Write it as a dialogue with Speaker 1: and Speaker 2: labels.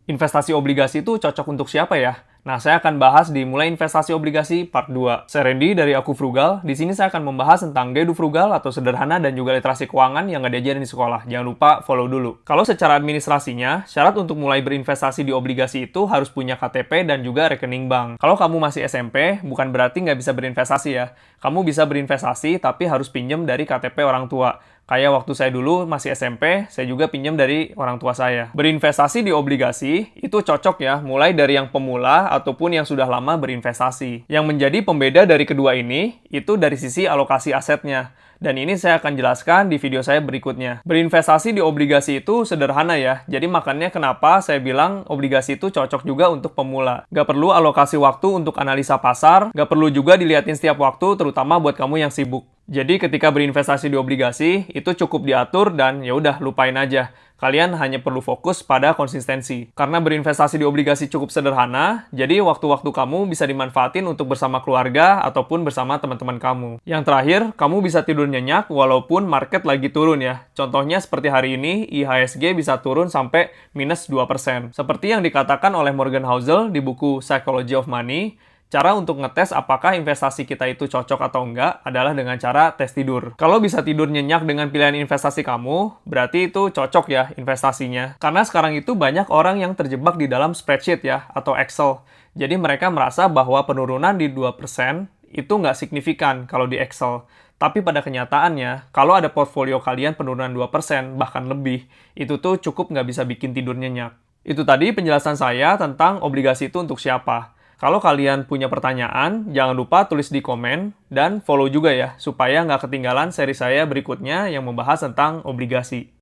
Speaker 1: Investasi obligasi itu cocok untuk siapa ya? Nah, saya akan bahas di Mulai Investasi Obligasi Part 2. Saya Randy dari Aku Frugal. Di sini saya akan membahas tentang gaya hidup frugal atau sederhana dan juga literasi keuangan yang nggak diajarin di sekolah. Jangan lupa follow dulu. Kalau secara administrasinya, syarat untuk mulai berinvestasi di obligasi itu harus punya KTP dan juga rekening bank. Kalau kamu masih SMP, bukan berarti nggak bisa berinvestasi ya. Kamu bisa berinvestasi, tapi harus pinjam dari KTP orang tua. Kayak waktu saya dulu masih SMP, saya juga pinjam dari orang tua saya. Berinvestasi di obligasi itu cocok ya, mulai dari yang pemula ataupun yang sudah lama berinvestasi. Yang menjadi pembeda dari kedua ini, itu dari sisi alokasi asetnya. Dan ini saya akan jelaskan di video saya berikutnya. Berinvestasi di obligasi itu sederhana ya, jadi makanya kenapa saya bilang obligasi itu cocok juga untuk pemula. Gak perlu alokasi waktu untuk analisa pasar, gak perlu juga dilihatin setiap waktu, terutama buat kamu yang sibuk. Jadi ketika berinvestasi di obligasi, itu cukup diatur dan ya udah lupain aja. Kalian hanya perlu fokus pada konsistensi. Karena berinvestasi di obligasi cukup sederhana, jadi waktu-waktu kamu bisa dimanfaatin untuk bersama keluarga ataupun bersama teman-teman kamu. Yang terakhir, kamu bisa tidur nyenyak walaupun market lagi turun ya. Contohnya seperti hari ini, IHSG bisa turun sampai minus 2%. Seperti yang dikatakan oleh Morgan Housel di buku Psychology of Money, cara untuk ngetes apakah investasi kita itu cocok atau enggak adalah dengan cara tes tidur. Kalau bisa tidur nyenyak dengan pilihan investasi kamu, berarti itu cocok ya investasinya. Karena sekarang itu banyak orang yang terjebak di dalam spreadsheet ya, atau Excel. Jadi mereka merasa bahwa penurunan di 2% itu nggak signifikan kalau di Excel. Tapi pada kenyataannya, kalau ada portfolio kalian penurunan 2%, bahkan lebih, itu tuh cukup nggak bisa bikin tidur nyenyak. Itu tadi penjelasan saya tentang obligasi itu untuk siapa. Kalau kalian punya pertanyaan, jangan lupa tulis di komen dan follow juga ya, supaya nggak ketinggalan seri saya berikutnya yang membahas tentang obligasi.